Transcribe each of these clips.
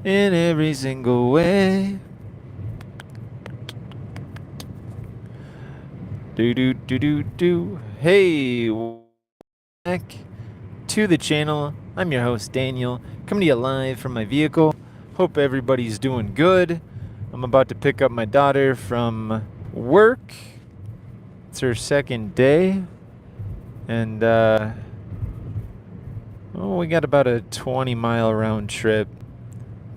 in every single way. Do do do do do. Hey, back to the channel. I'm your host Daniel, coming to you live from my vehicle. Hope everybody's doing good. I'm about to pick up my daughter from work. It's her second day, and we got about a 20-mile round trip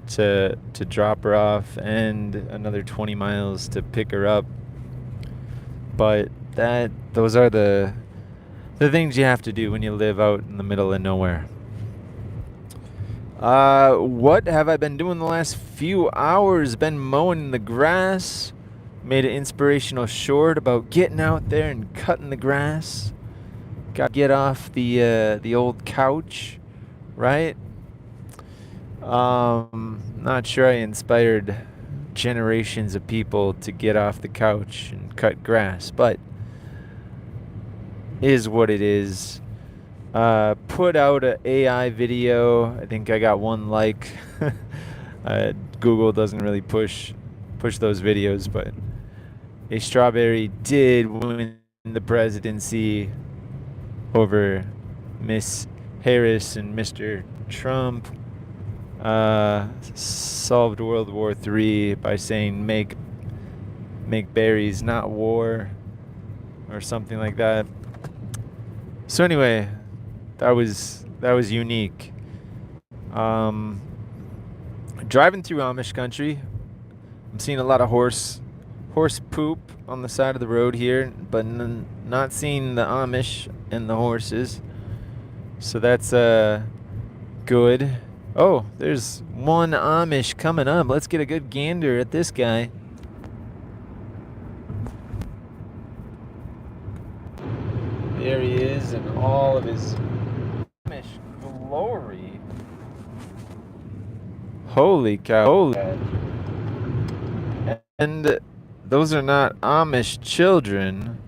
to drop her off, and another 20 miles to pick her up. But those are the things you have to do when you live out in the middle of nowhere. What have I been doing the last few hours? Been mowing the grass. Made an inspirational short about getting out there and cutting the grass. Got to get off the old couch, right? Not sure I inspired generations of people to get off the couch and cut grass, but is what it is. Put out an AI video. I think I got one like. Google doesn't really push those videos, but a strawberry did win the presidency over Miss Harris and Mr. Trump. Solved World War III by saying make berries, not war, or something like that. So anyway, that was unique. Driving through Amish country, I'm seeing a lot of horse poop on the side of the road here, but not seeing the Amish and the horses. So that's good. Oh, there's one Amish coming up. Let's get a good gander at this guy. There he is in all of his Amish glory. Holy cow. Holy. And those are not Amish children.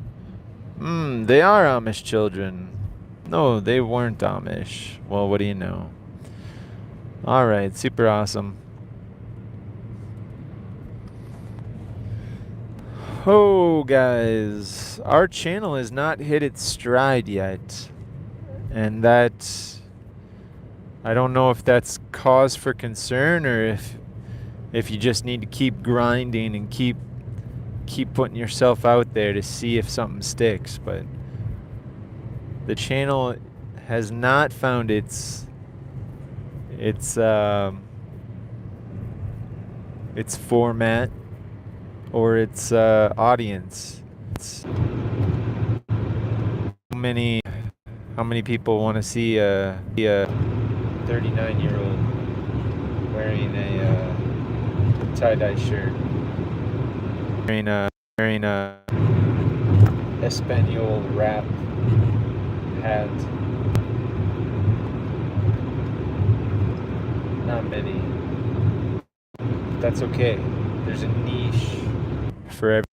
They are Amish children. No, they weren't Amish. Well, what do you know? Alright, super awesome. Oh, guys, our channel has not hit its stride yet. And that, I don't know if that's cause for concern or if you just need to keep grinding and keep putting yourself out there to see if something sticks. But the channel has not found its format or its audience. How many people want to see a 39-year-old wearing a tie-dye shirt, wearing a Espanol wrap hat? Not many. That's okay. There's a niche for every.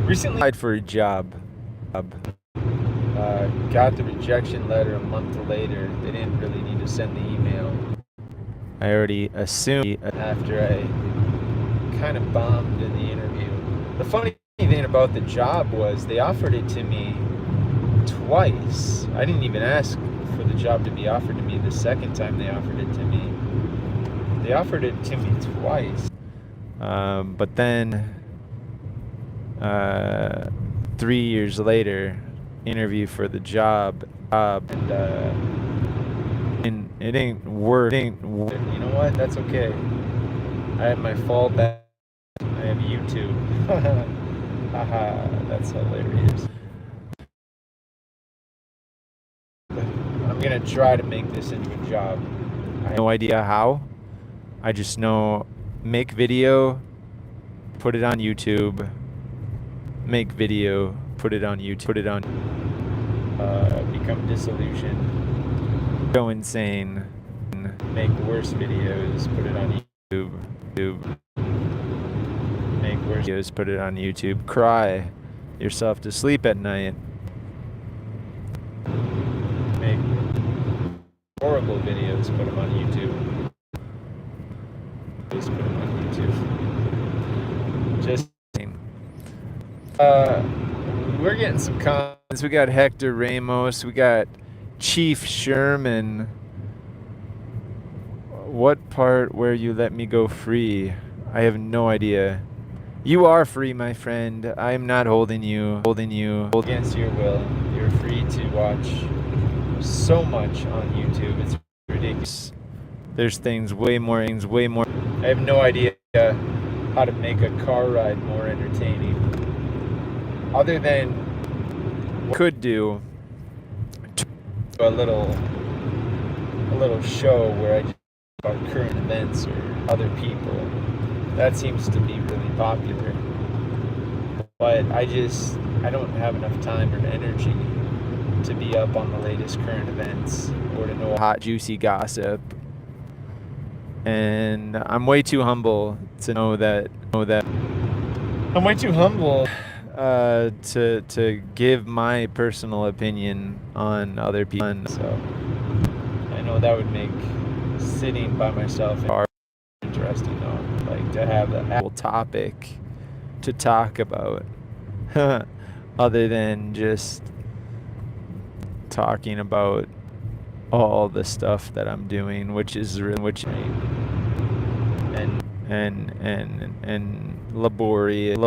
Recently applied for a job. Got the rejection letter a month later. They didn't really need to send the email. I already assumed after I kind of bombed in the interview. The funny thing about the job was they offered it to me twice. I didn't even ask for the job to be offered to me the second time they offered it to me. They offered it to me twice. But then 3 years later, interview for the job, and it ain't work. You know what? That's okay. I have my fallback. I have YouTube. Haha, that's hilarious. I'm gonna try to make this into a job. I have no idea how. I just know make video, put it on YouTube. Make video, put it on YouTube. Become disillusioned. Go insane. Make worse videos, put it on YouTube. Make worse videos, put it on YouTube. Cry yourself to sleep at night. Make horrible videos, put them on YouTube. Just put them on YouTube. Just we're getting some comments. We got Hector Ramos. We got Chief Sherman. What part where you let me go free? I have no idea. You are free, my friend. I am not holding you against your will. You're free to watch so much on YouTube. It's ridiculous. There's things way more. I have no idea how to make a car ride more entertaining. Other than what I could do a little show where I just talk about current events or other people. That seems to be really popular. But I don't have enough time or energy to be up on the latest current events or to know hot, juicy gossip. And I'm way too humble to know that. I'm way too humble to give my personal opinion on other people. So I know that would make sitting by myself interesting though. Like to have an actual topic to talk about other than just talking about all the stuff that I'm doing, which and laborious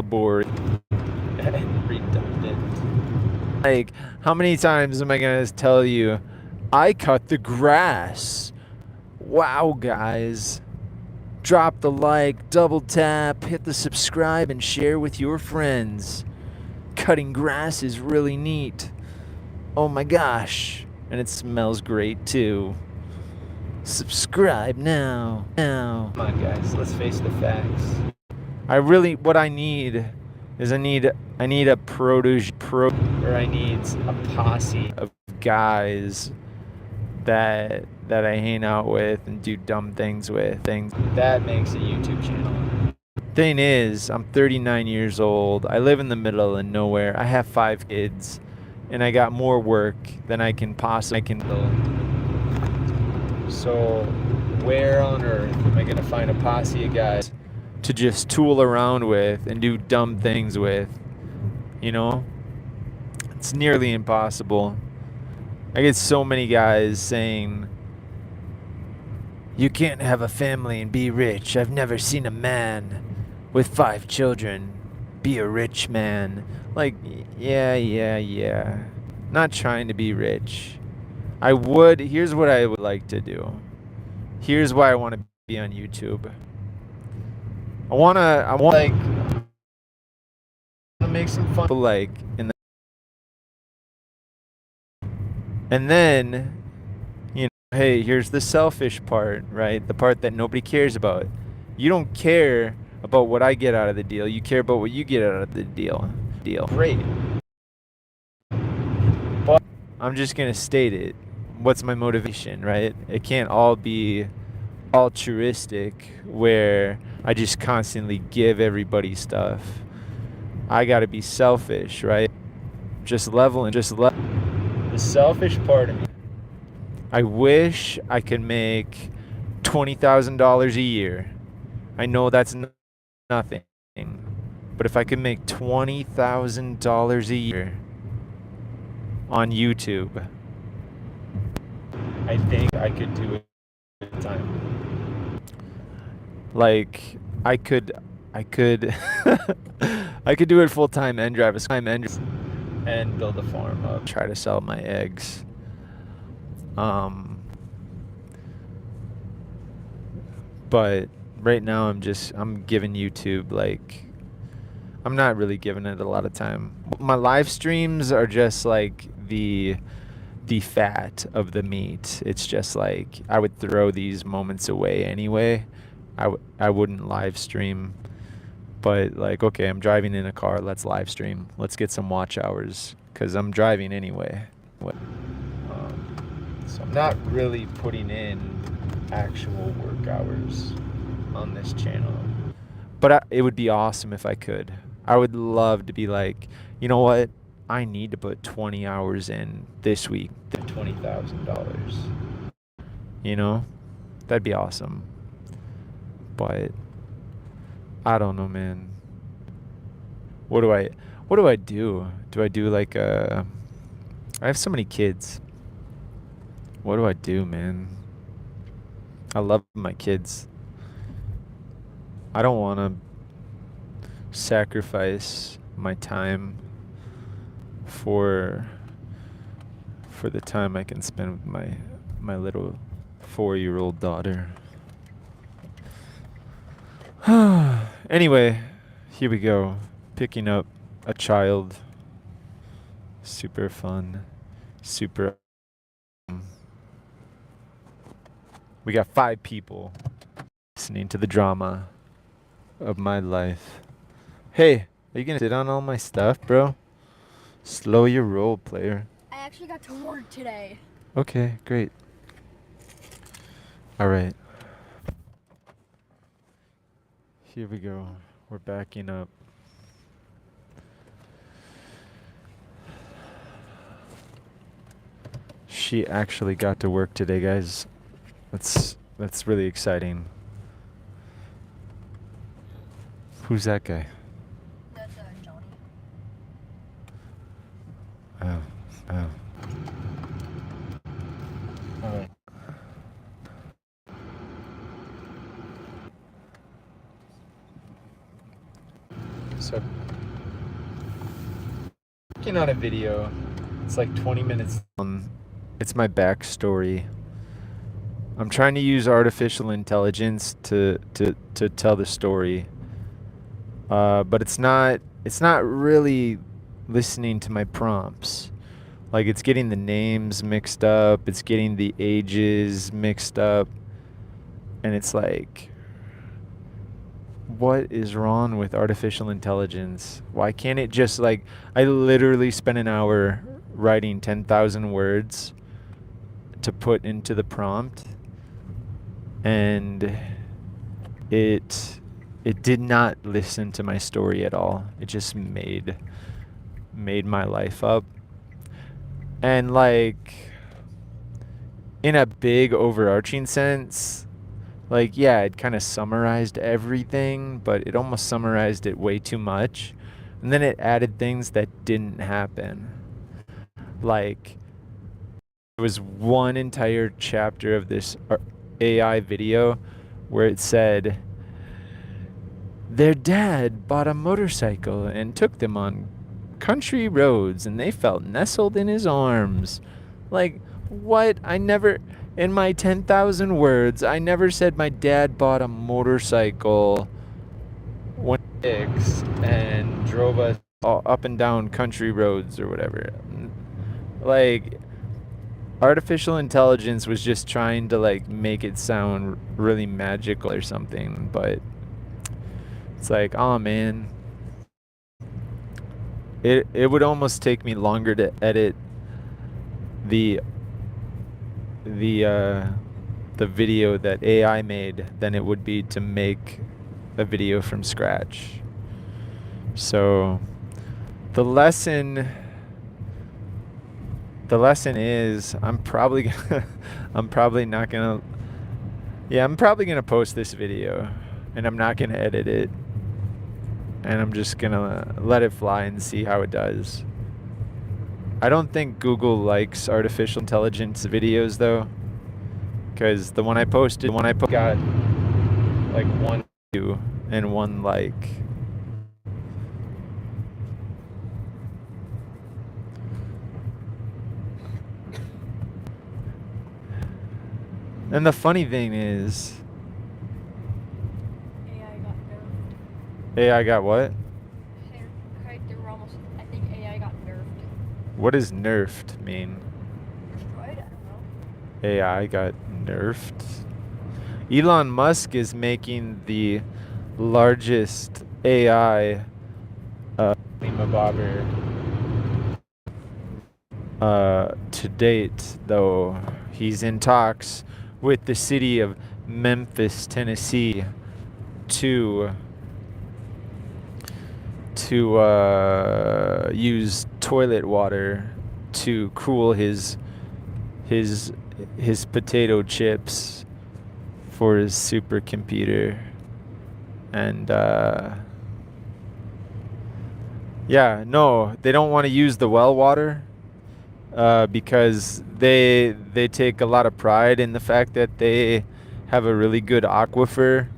and redundant. Like, how many times am I gonna tell you I cut the grass? Wow, guys. Drop the like, double tap, hit the subscribe, and share with your friends. Cutting grass is really neat. Oh my gosh. And it smells great too. Subscribe now. Come on, guys, let's face the facts. What I need is I need a I need a posse of guys that I hang out with and do dumb things with. That makes a YouTube channel. Thing is, I'm 39 years old. I live in the middle of nowhere. I have 5 kids, and I got more work than I can possibly handle. So, where on earth am I gonna find a posse of guys to just tool around with and do dumb things with? You know, it's nearly impossible. I get so many guys saying, "You can't have a family and be rich. I've never seen a man with 5 children be a rich man." Like, yeah. Not trying to be rich. Here's what I would like to do. Here's why I want to be on YouTube. I want to make some fun, like, and then, you know, hey, here's the selfish part, right? The part that nobody cares about. You don't care about what I get out of the deal. You care about what you get out of the deal. Great. But I'm just going to state it. What's my motivation, right? It can't all be altruistic where I just constantly give everybody stuff. I got to be selfish, right? The selfish part of me. I wish I could make $20,000 a year. I know that's nothing. But if I could make $20,000 a year on YouTube, I think I could do it full time. Like, I could I could do it full time and drive a and build a farm up, try to sell my eggs. But right now I'm giving YouTube, like, I'm not really giving it a lot of time. My live streams are just like the fat of the meat. It's just like I would throw these moments away anyway. I wouldn't live stream. But like, okay, I'm driving in a car, let's live stream. Let's get some watch hours because I'm driving anyway. So I'm not really putting in actual work hours on this channel. But it would be awesome if I could. I would love to be like, you know what? I need to put 20 hours in this week. $20,000. You know? That'd be awesome. But I don't know, man. What do I do? Do I do like I have so many kids. What do I do, man? I love my kids. I don't want to sacrifice my time for the time I can spend with my little 4-year-old daughter. Anyway, here we go. Picking up a child. Super fun. Super. We got 5 people listening to the drama of my life. Hey, are you gonna sit on all my stuff, bro? Slow your roll, player. I actually got to work today. Okay, great. All right. Here we go. We're backing up. She actually got to work today, guys. That's really exciting. Who's that guy? That's Johnny. Oh. All right. So, working on a video. It's like 20 minutes long. It's my backstory. I'm trying to use artificial intelligence to tell the story. But it's not really listening to my prompts. Like, it's getting the names mixed up, it's getting the ages mixed up, and it's like, what is wrong with artificial intelligence? Why can't it just, like, I literally spent an hour writing 10,000 words to put into the prompt, and it did not listen to my story at all. It just made my life up. And, like, in a big overarching sense, like, yeah, it kind of summarized everything, but it almost summarized it way too much. And then it added things that didn't happen. Like, there was one entire chapter of this AI video where it said their dad bought a motorcycle and took them on country roads and they felt nestled in his arms. Like, what? I never, in my 10,000 words, I never said my dad bought a motorcycle when six and drove us all up and down country roads or whatever. Like, artificial intelligence was just trying to, like, make it sound really magical or something, but it's like, oh man, it would almost take me longer to edit the video that AI made than it would be to make a video from scratch. So the lesson is I'm probably not gonna post this video, and I'm not gonna edit it, and I'm just gonna let it fly and see how it does. I don't think Google likes artificial intelligence videos though, because the one I posted got like 1 view and 1 like. And the funny thing is, AI got nerfed. AI got what? They were almost, I think AI got nerfed. What does nerfed mean? Destroyed? I don't know. AI got nerfed. Elon Musk is making the largest AI bobber to date, though. He's in talks with the city of Memphis, Tennessee, to use toilet water to cool his potato chips for his supercomputer. And yeah, no, they don't want to use the well water because they take a lot of pride in the fact that they have a really good aquifer.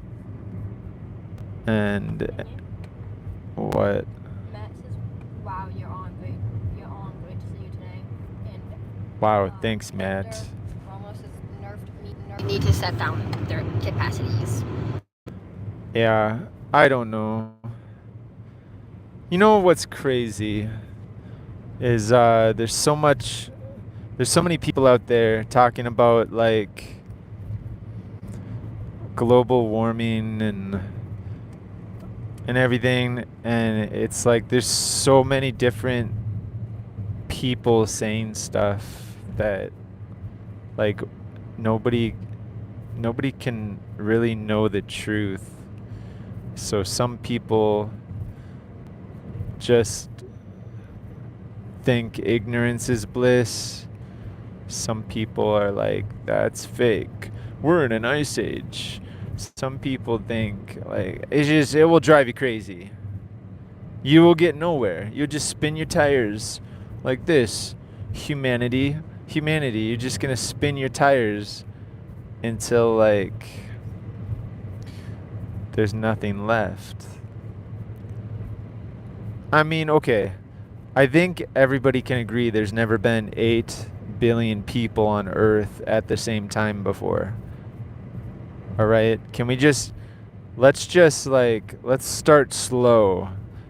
And what? Matt says, "Wow, you're on great. You're on. Great to see you today." And Wow, thanks, Matt. Hector Ramos says, "Nerfed me. Nerfed. Need to set down their capacities." Yeah, I don't know. You know what's crazy is there's so many people out there talking about like global warming and everything, and it's like there's so many different people saying stuff that like nobody can really know the truth. So some people just think ignorance is bliss. Some people are like, that's fake. We're in an ice age. Some people think like it will drive you crazy. You will get nowhere. You'll just spin your tires like this. Humanity, you're just gonna spin your tires until like there's nothing left. I mean, okay. I think everybody can agree there's never been 8 billion people on Earth at the same time before. All right? Let's start slow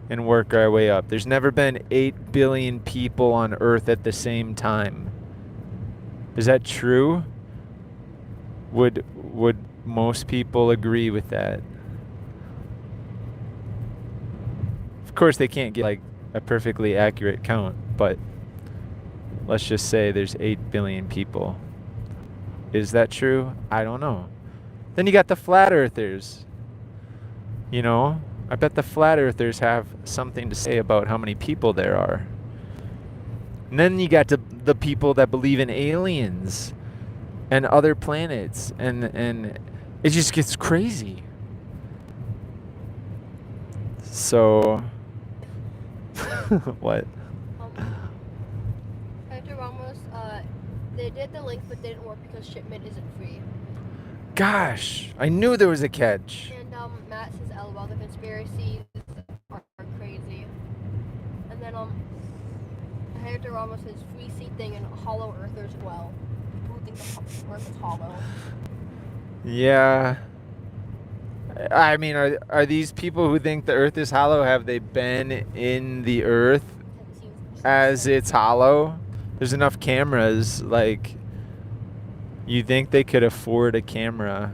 and work our way up. There's never been 8 billion people on Earth at the same time. Is that true? Would most people agree with that? Of course, they can't get like a perfectly accurate count, but let's just say there's 8 billion people. Is that true? I don't know. Then you got the flat earthers. You know, I bet the flat earthers have something to say about how many people there are. And then you got the people that believe in aliens and other planets, and it just gets crazy. So what? Hector Ramos, they did the link but didn't work because shipment isn't free. Gosh, I knew there was a catch. And Matt says, "LOL, the conspiracies are crazy." And then Hector Ramos says, "Free seat thing and hollow earthers as well. Who think the Earth is hollow?" Yeah. I mean, are these people who think the Earth is hollow, have they been in the Earth as it's hollow? There's enough cameras, like, you think they could afford a camera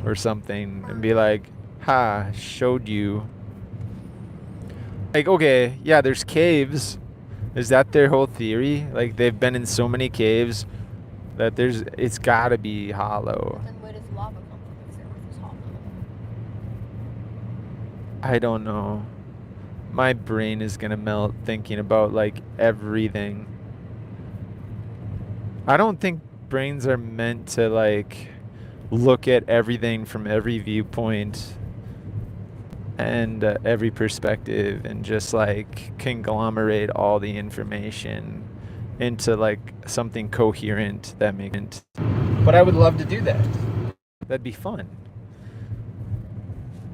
or something and be like, ha, showed you. Like, okay, yeah, there's caves. Is that their whole theory? Like, they've been in so many caves that it's gotta be hollow. Then where does lava come from if the Earth is hollow? I don't know. My brain is gonna melt thinking about like everything. I don't think brains are meant to like look at everything from every viewpoint and every perspective and just like conglomerate all the information into like something coherent that makes sense. But I would love to do that. That'd be fun.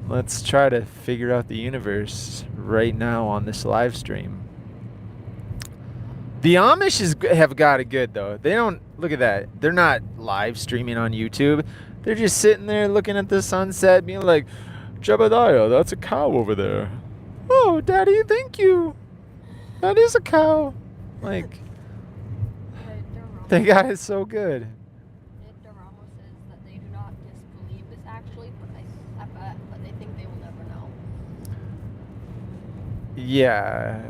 Let's try to figure out the universe right now on this live stream. The Amish have got it good though. They don't look at that. They're not live streaming on YouTube. They're just sitting there looking at the sunset, being like, "Jebediah, that's a cow over there." "Oh, Daddy, thank you. That is a cow." Like, they got it so good. Hector Ramos says that they do not disbelieve this actually, but they think they will never know. Yeah.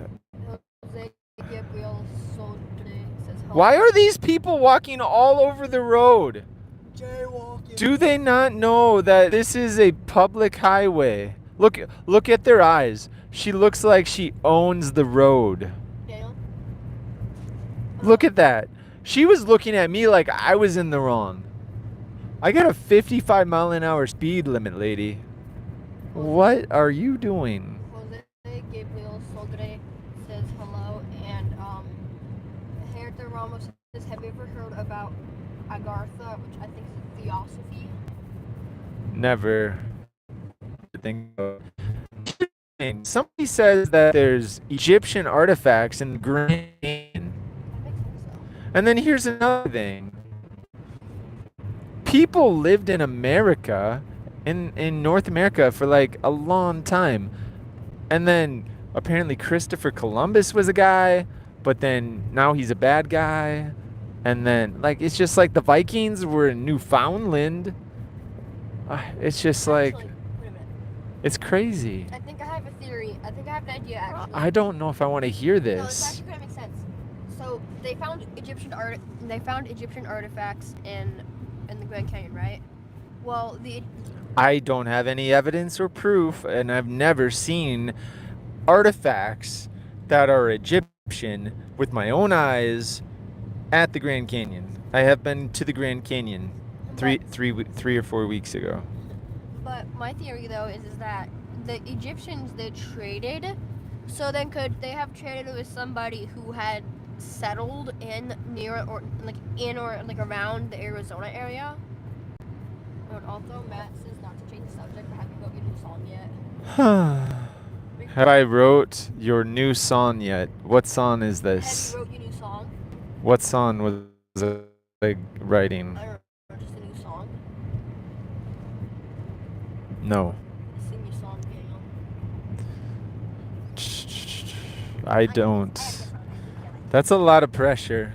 Jose Gabriel Sodre says, Why are these people walking all over the road? jaywalking? Do they not know that this is a public highway? Look at their eyes. She looks like she owns the road. Daniel? Look at that. She was looking at me like I was in the wrong. I got a 55 mile an hour speed limit, lady. What are you doing? Jose Gabriel Sodre says hello, and Hertha Ramos says, have you ever heard about Agartha, which I think is theosophy? Never. Think. Somebody says that there's Egyptian artifacts in the Grand Canyon. I think so. And then here's another thing. People lived in America, in North America, for like a long time. And then apparently Christopher Columbus was a guy, but then now he's a bad guy. And then, like, it's just like the Vikings were in Newfoundland. It's just like, Actually, wait a minute. it's crazy. I think I have a theory. I think I have an idea, actually. I don't know if I want to hear No, this this. actually kind of makes sense. So they found Egyptian artifacts in the Grand Canyon, right? Well, I don't have any evidence or proof, and I've never seen artifacts that are Egyptian with my own eyes at the Grand Canyon. I have been to the Grand Canyon three or 4 weeks ago. But my theory, though, is that the Egyptians, they traded. So then could they have traded with somebody who had settled in near or like in or like around the Arizona area? And also, Matt says not to change the subject, but have you wrote your new song yet? Have I wrote your new song yet? What song is this? Have you wrote your new song? What song was I writing? I don't know, just a new song. No. Sing your song, Daniel. I don't. That's a lot of pressure.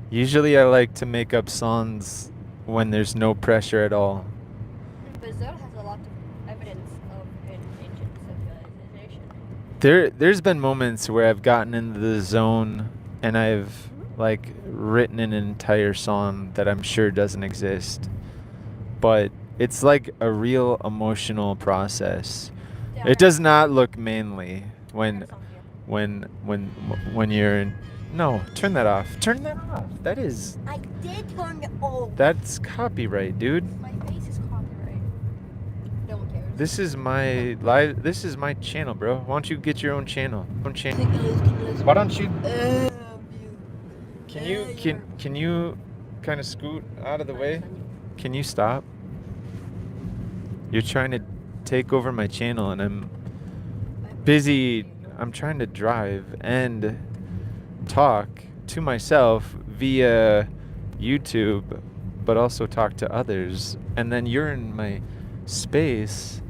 Usually I like to make up songs when there's no pressure at all. Brazil has a lot of evidence of an ancient civilization. There's been moments where I've gotten into the zone and I've like written an entire song that I'm sure doesn't exist. But it's like a real emotional process. Yeah, It does not look manly I when have a song for you. when you're in. No, turn that off. Turn that off. That is I did turn it off. that's copyright, dude. My face is copyright. No one cares. This is my channel, bro. Why don't you get your own channel? Why don't you can you kind of scoot out of the way? Can you stop? You're trying to take over my channel and I'm busy. I'm trying to drive and talk to myself via YouTube, but also talk to others. And then you're in my space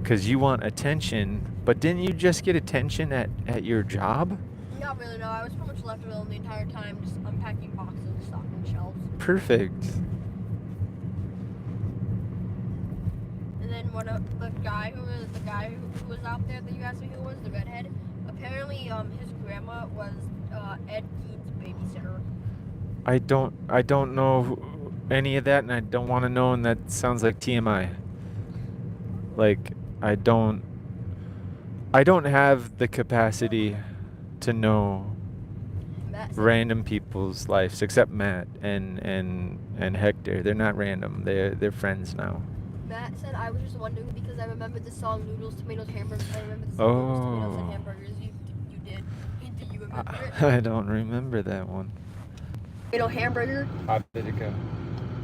because you want attention. But didn't you just get attention at your job? Not really, no. I was pretty much left alone the entire time, just unpacking boxes and stocking shelves. Perfect. And then the guy who was out there that you asked me who was, the redhead, apparently his grandma was Ed Gein's babysitter. I don't know any of that, and I don't want to know, and that sounds like TMI. Like I don't have the capacity to know Matt said, random people's lives except Matt and Hector. They're not random. They're friends now. Matt said, I was just wondering because I remember the song Noodles, Tomatoes, Hamburgers. I remember the song Noodles, Tomatoes, and Hamburgers. You did. Do you remember it? I don't remember that one. Tomato hamburger? How did it go?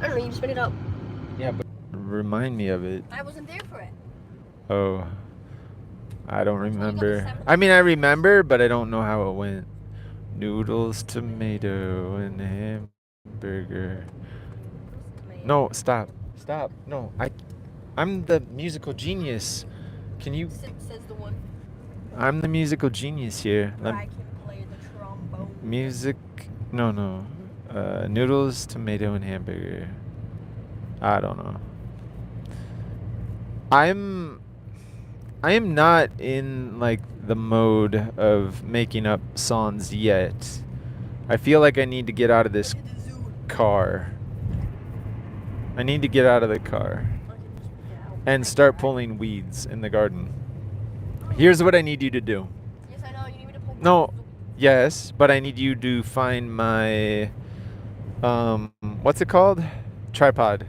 I don't know, you just made it up. Yeah, but remind me of it. I wasn't there for it. Oh, I don't only got the remember. seventh I mean, I remember, but I don't know how it went. Noodles, tomato, and hamburger. No, stop. No, I'm the musical genius. Can you? Says the one. I'm the musical genius here. I can play the trombone. Music. No. Noodles, tomato, and hamburger. I don't know. I am not in like the mode of making up songs yet. I feel like I need to get out of this car. I need to get out of the car and start pulling weeds in the garden. Here's what I need you to do. Yes, I know. You need me to pull. No. Yes, but I need you to find my what's it called? Tripod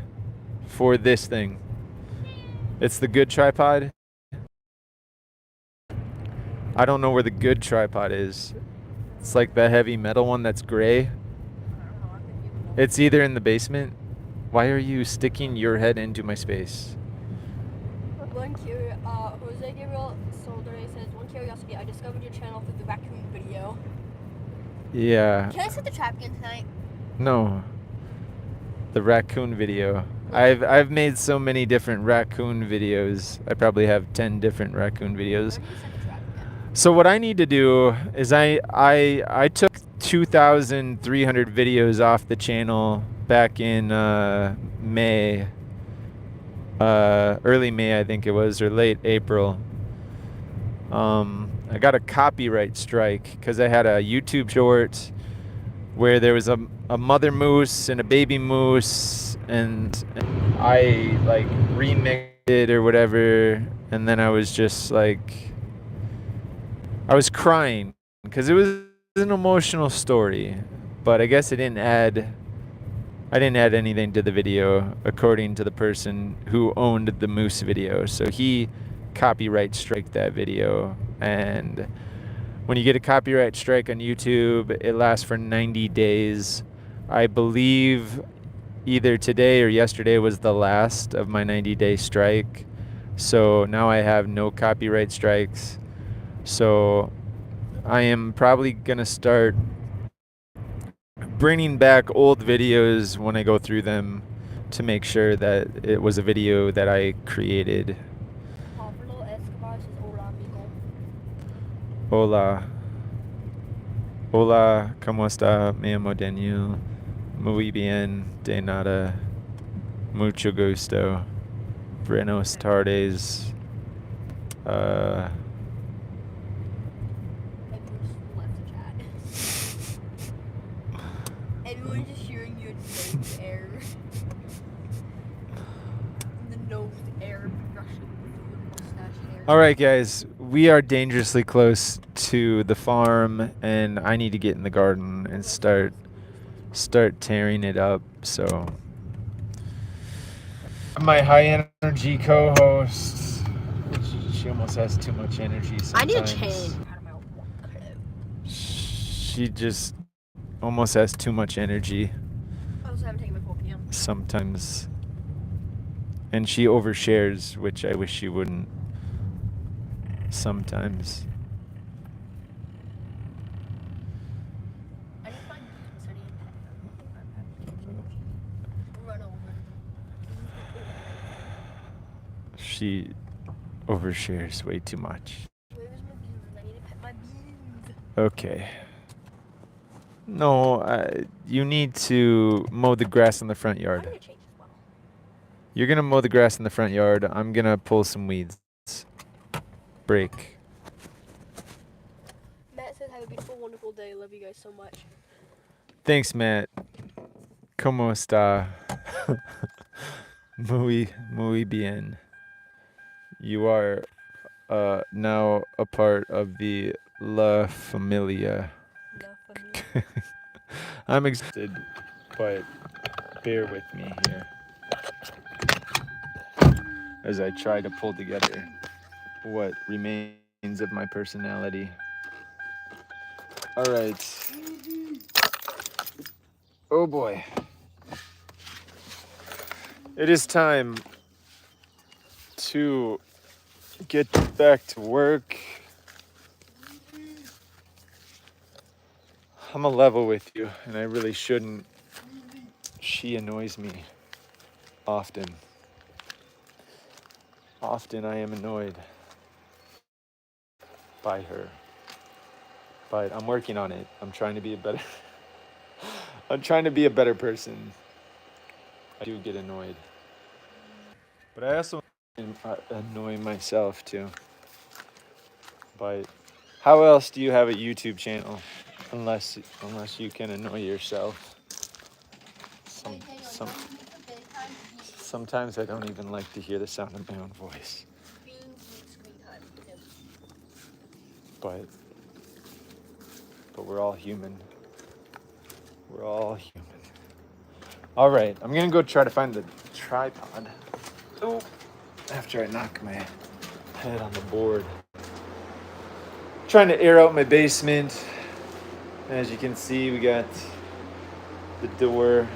for this thing. It's the good tripod. I don't know where the good tripod is. It's like the heavy metal one that's gray. I don't know. I couldn't even know. It's either in the basement. Why are you sticking your head into my space? Jose Gabriel Soldere says, one curiosity, I discovered your channel through the raccoon video. Yeah. Can I set the trap again tonight? No. The raccoon video. I've made so many different raccoon videos. I probably have 10 different raccoon videos. Where do you set the trap again? So what I need to do is I took 2,300 videos off the channel back in May. Early May, I think it was, or late April. I got a copyright strike because I had a YouTube short where there was a mother moose and a baby moose, and I like remixed it or whatever, and then I was just like, I was crying because it was an emotional story, but I guess I didn't add anything to the video according to the person who owned the moose video. So he copyright strike that video, and when you get a copyright strike on YouTube, it lasts for 90 days. I believe either today or yesterday was the last of my 90-day strike. So now I have no copyright strikes. So I am probably going to start bringing back old videos when I go through them to make sure that it was a video that I created. Pablo Escobar says, hola, amigo. Hola. Hola, ¿cómo está? Me llamo Daniel. Muy bien, de nada. Mucho gusto. Buenos tardes. Everyone's just hearing your nose air. The nose air brushing your mustache hair. All right, guys, we are dangerously close to the farm, and I need to get in the garden and start tearing it up. So, my high energy co-host, she almost has too much energy sometimes. I need a change. She just almost has too much energy I also haven't taken my copium. sometimes, and she overshares, which I wish she wouldn't. Sometimes. I need to find beans. I need to pet them. Run over. She overshares way too much. Where's my beans? I need to pet my beans. Okay. No, you need to mow the grass in the front I'm yard. gonna change as well. You're gonna mow the grass in the front yard. I'm gonna pull some weeds. Break. Matt says, have a beautiful, wonderful day. Love you guys so much. Thanks, Matt. ¿Cómo está? Muy bien. You are now a part of the La Familia. La familia. I'm excited, but bear with me here as I try to pull together what remains of my personality. All right. Oh boy. It is time to get back to work. I'm a level with you, and I really shouldn't. She annoys me often. Often I am annoyed by her. But I'm working on it. I'm trying to be a better I'm trying to be a better person. I do get annoyed. But I also annoy myself too. But how else do you have a YouTube channel unless you can annoy yourself? Sometimes I don't even like to hear the sound of my own voice. But we're all human. We're all human. All right, I'm gonna go try to find the tripod. Oh, I have to after I knock my head on the board. Trying to air out my basement. As you can see, we got the door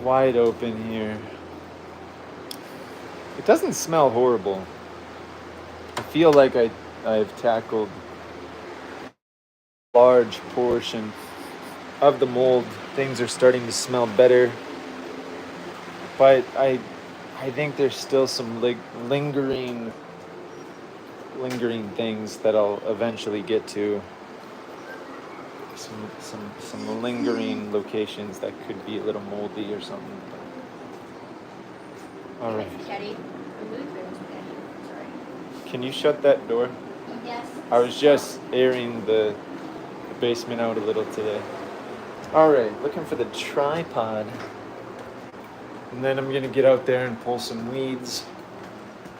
wide open here. It doesn't smell horrible. I feel like I've tackled a large portion of the mold. Things are starting to smell better. But I think there's still some lingering things that I'll eventually get to. Some lingering locations that could be a little moldy or something. All right. Spaghetti. I'm really craving spaghetti. Sorry. Can you shut that door? Yes. I was just airing the basement out a little today. All right, looking for the tripod. And then I'm gonna get out there and pull some weeds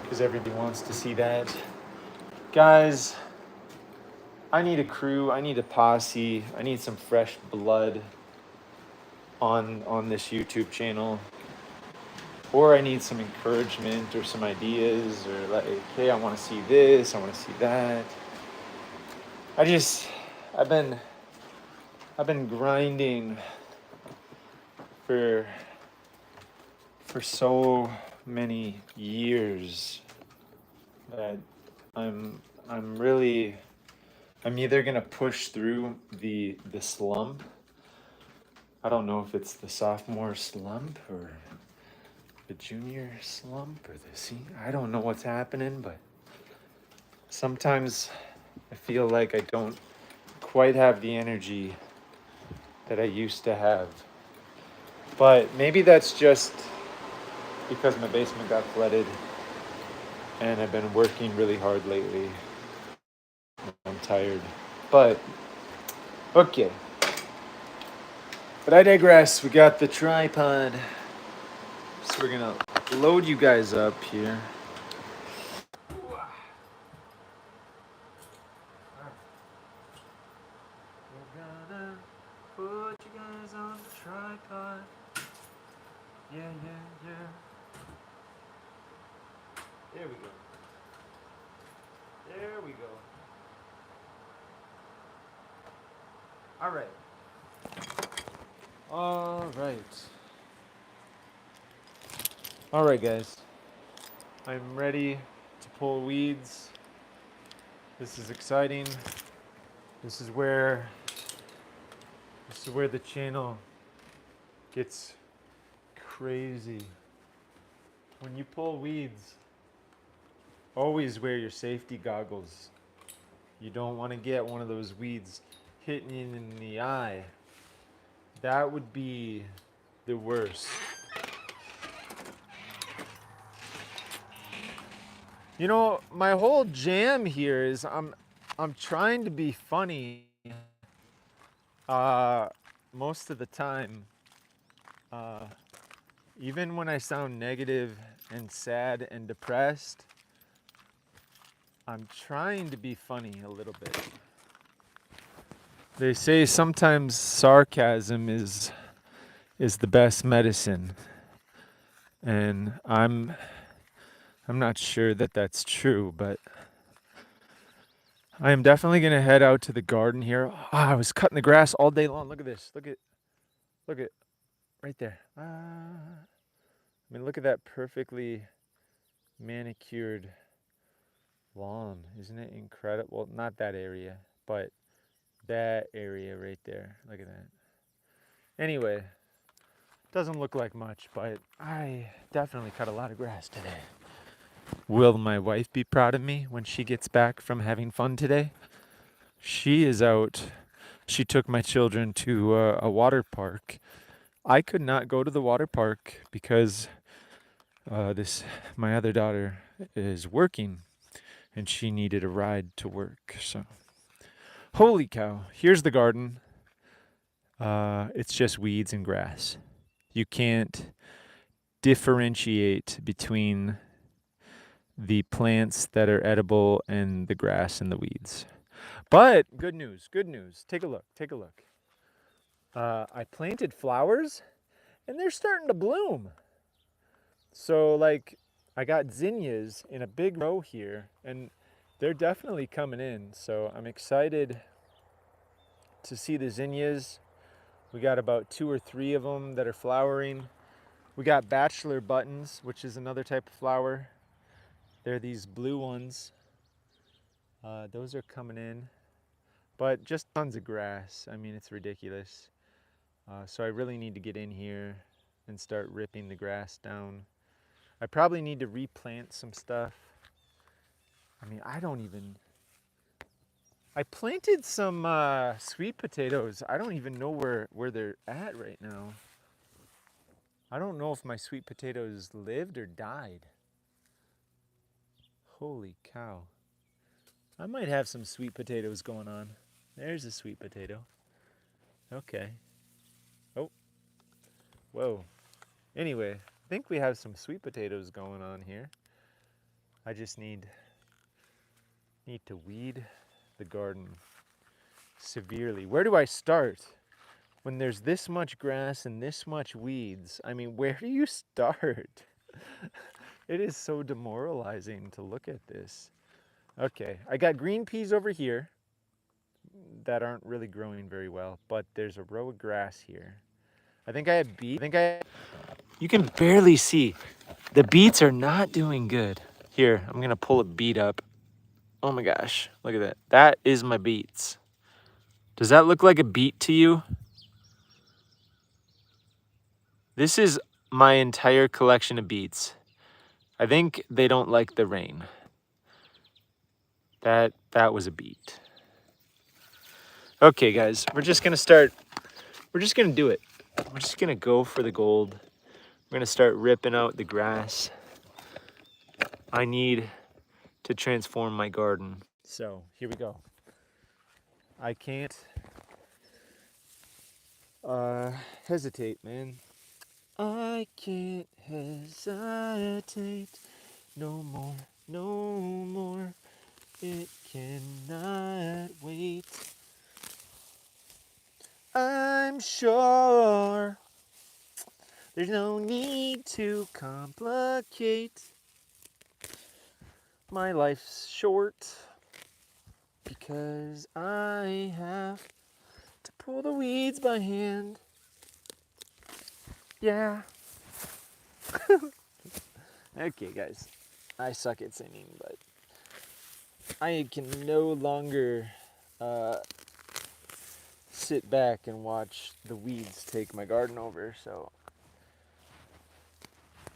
because everybody wants to see that. Guys, I need a crew, I need a posse, I need some fresh blood on this YouTube channel. Or I need some encouragement or some ideas or like, hey, I want to see this, I want to see that. I've been grinding for so many years that I'm either gonna push through the slump. I don't know if it's the sophomore slump or the junior slump or the senior. I don't know what's happening, but sometimes I feel like I don't quite have the energy that I used to have. But maybe that's just because my basement got flooded and I've been working really hard lately. I'm tired. But, okay. But I digress. We got the tripod. So we're gonna load you guys up here. We're gonna put you guys on the tripod. Yeah. There we go. All right, guys. I'm ready to pull weeds. This is exciting. This is where the channel gets crazy. When you pull weeds, always wear your safety goggles. You don't want to get one of those weeds hitting you in the eye. That would be the worst. You know, my whole jam here is I'm trying to be funny most of the time. Even when I sound negative and sad and depressed, I'm trying to be funny a little bit. They say sometimes sarcasm is the best medicine. And I'm not sure that that's true, but I am definitely going to head out to the garden here. I was cutting the grass all day long. Look at this. Look at right there. Look at that perfectly manicured lawn. Isn't it incredible? Well, not that area, but that area right there. Look at that. Anyway, doesn't look like much, but I definitely cut a lot of grass today. Will my wife be proud of me when she gets back from having fun today? She is out. She took my children to a water park. I could not go to the water park because my other daughter is working and she needed a ride to work. So, holy cow, here's the garden. It's just weeds and grass. You can't differentiate between the plants that are edible and the grass and the weeds. But good news. Take a look. I planted flowers and they're starting to bloom. So like I got zinnias in a big row here, and they're definitely coming in. So I'm excited to see the zinnias. We got about 2 or 3 of them that are flowering. We got bachelor buttons, which is another type of flower. They're these blue ones. Those are coming in, but just tons of grass. I mean, it's ridiculous. So I really need to get in here and start ripping the grass down. I probably need to replant some stuff. I mean, I planted some sweet potatoes. I don't even know where they're at right now. I don't know if my sweet potatoes lived or died. Holy cow. I might have some sweet potatoes going on. There's a sweet potato. Okay. Oh, whoa. Anyway, I think we have some sweet potatoes going on here. I just need to weed the garden severely. Where do I start? When there's this much grass and this much weeds, I mean, where do you start? It is so demoralizing to look at this. Okay, I got green peas over here that aren't really growing very well, but there's a row of grass here. I think I have beets. You can barely see. The beets are not doing good. Here, I'm gonna pull a beet up. Oh my gosh, look at that. That is my beets. Does that look like a beet to you? This is my entire collection of beets. I think they don't like the rain. That was a beet. Okay, guys, we're just gonna do it. We're just gonna go for the gold. We're gonna start ripping out the grass. I need to transform my garden. So here we go. I can't hesitate, man. I can't hesitate no more, no more. It cannot wait. I'm sure there's no need to complicate. My life's short because I have to pull the weeds by hand. Yeah. Okay, guys. I suck at singing, but I can no longer sit back and watch the weeds take my garden over, so.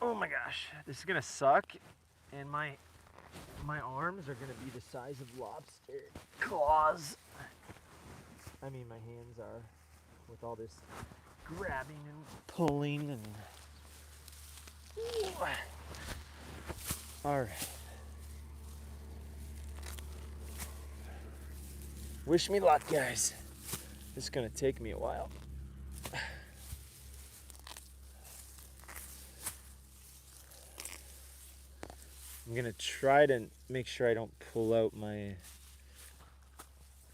Oh my gosh, this is gonna suck, and my arms are gonna be the size of lobster claws. I mean, my hands are, with all this grabbing and pulling and. Ooh. All right. Wish me luck, guys. This is gonna take me a while. I'm gonna try to make sure I don't pull out my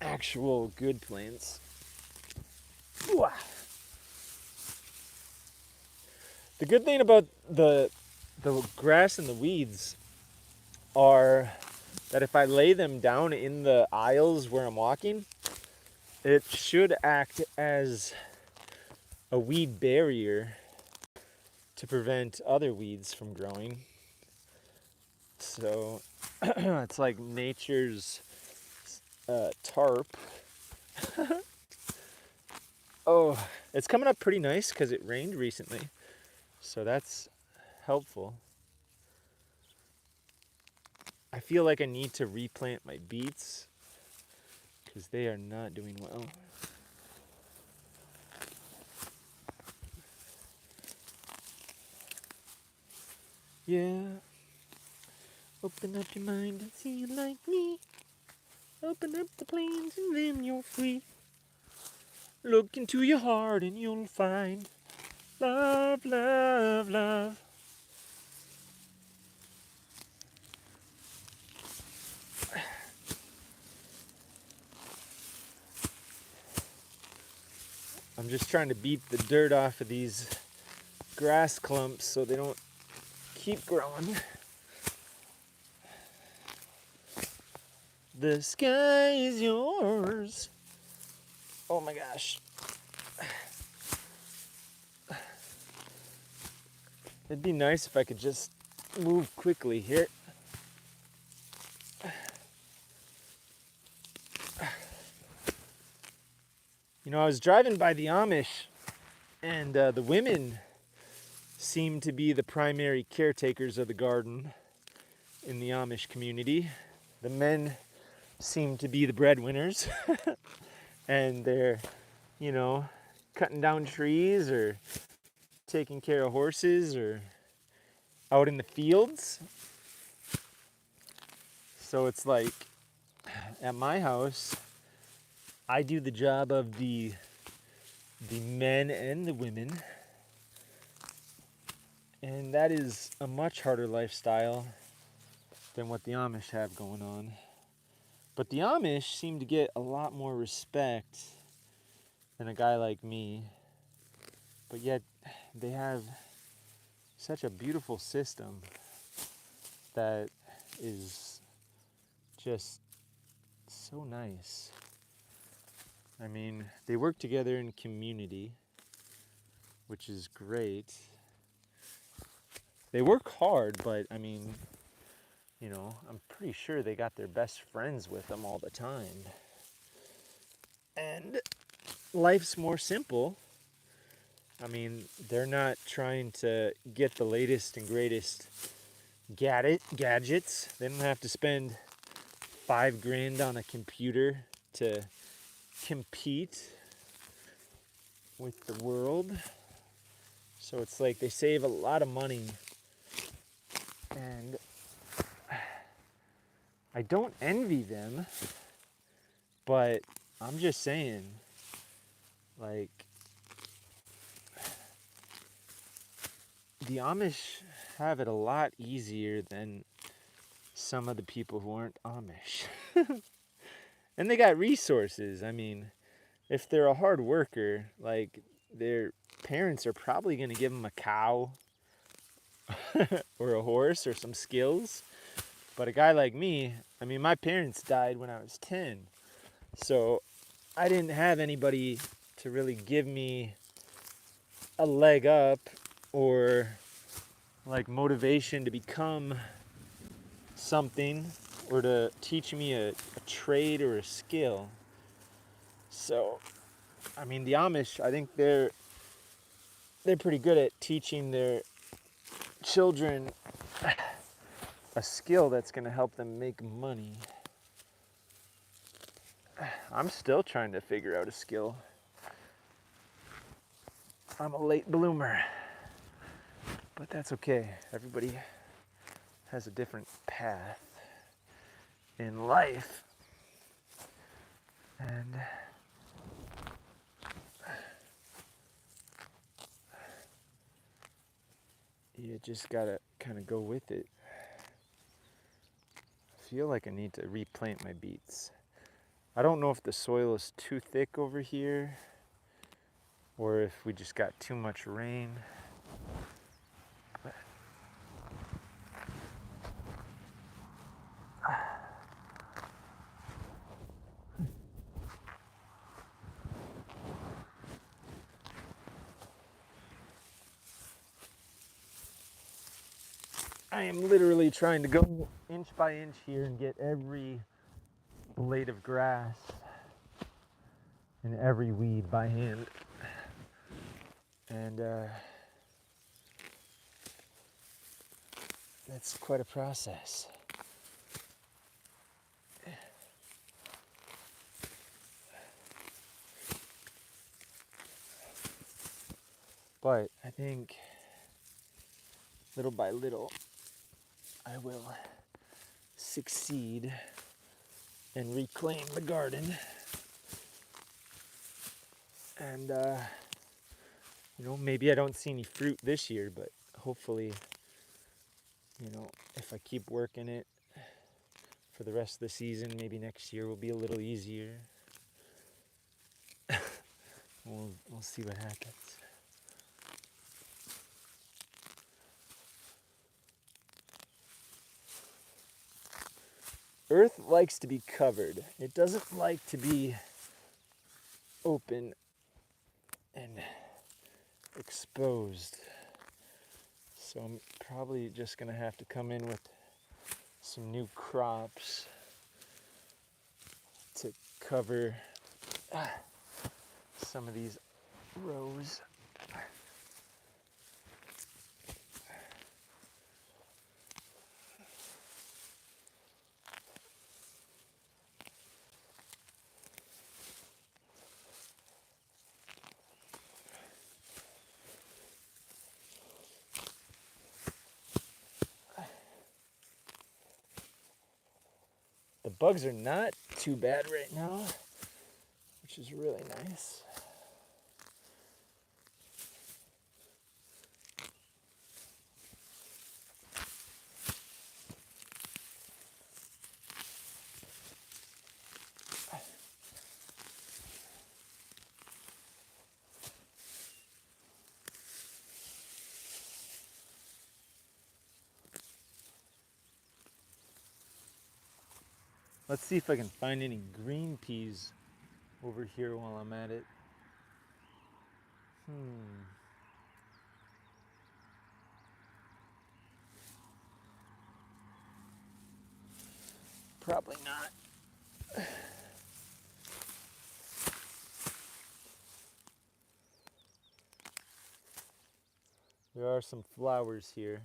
actual good plants. Ooh. The good thing about the grass and the weeds are that if I lay them down in the aisles where I'm walking, it should act as a weed barrier to prevent other weeds from growing. So it's like nature's tarp. Oh, it's coming up pretty nice because it rained recently. So that's helpful. I feel like I need to replant my beets because they are not doing well. Yeah. Open up your mind and see it like me. Open up the plains and then you're free. Look into your heart and you'll find love, love, love. I'm just trying to beat the dirt off of these grass clumps so they don't keep growing. The sky is yours. Oh my gosh. It'd be nice if I could just move quickly here. You know, I was driving by the Amish, and the women seem to be the primary caretakers of the garden in the Amish community. The men seem to be the breadwinners, and they're, you know, cutting down trees or taking care of horses or out in the fields. So it's like at my house, I do the job of the men and the women, and that is a much harder lifestyle than what the Amish have going on. But the Amish seem to get a lot more respect than a guy like me, but yet they have such a beautiful system that is just so nice. I mean, they work together in community, which is great. They work hard, but I mean, you know, I'm pretty sure they got their best friends with them all the time. And life's more simple. I mean, they're not trying to get the latest and greatest gadgets. They don't have to spend $5,000 on a computer to compete with the world. So it's like they save a lot of money, and I don't envy them, but I'm just saying, like, the Amish have it a lot easier than some of the people who aren't Amish. And they got resources. I mean, if they're a hard worker, like, their parents are probably going to give them a cow or a horse or some skills. But a guy like me, I mean, my parents died when I was 10. So I didn't have anybody to really give me a leg up or like motivation to become something or to teach me a trade or a skill. So, I mean, the Amish, I think they're pretty good at teaching their children a skill that's going to help them make money. I'm still trying to figure out a skill. I'm a late bloomer, but that's okay. Everybody has a different path in life, and you just gotta kind of go with it. I feel like I need to replant my beets. I don't know if the soil is too thick over here or if we just got too much rain. But I am literally trying to go inch by inch here and get every blade of grass and every weed by hand. And that's quite a process. But I think little by little I will succeed and reclaim the garden. And you know, maybe I don't see any fruit this year, but hopefully, you know, if I keep working it for the rest of the season, maybe next year will be a little easier. We'll see what happens. Earth likes to be covered. It doesn't like to be open and exposed. So I'm probably just gonna have to come in with some new crops to cover some of these rows. The bugs are not too bad right now, which is really nice. Let's see if I can find any green peas over here while I'm at it. Probably not. There are some flowers here,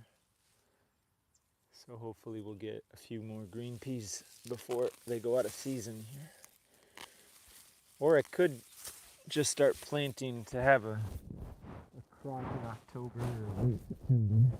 so hopefully we'll get a few more green peas before they go out of season here. Or I could just start planting to have a crop in October or late September.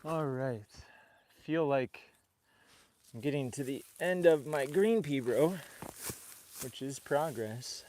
All right. Feel like I'm getting to the end of my green pea, bro, which is progress.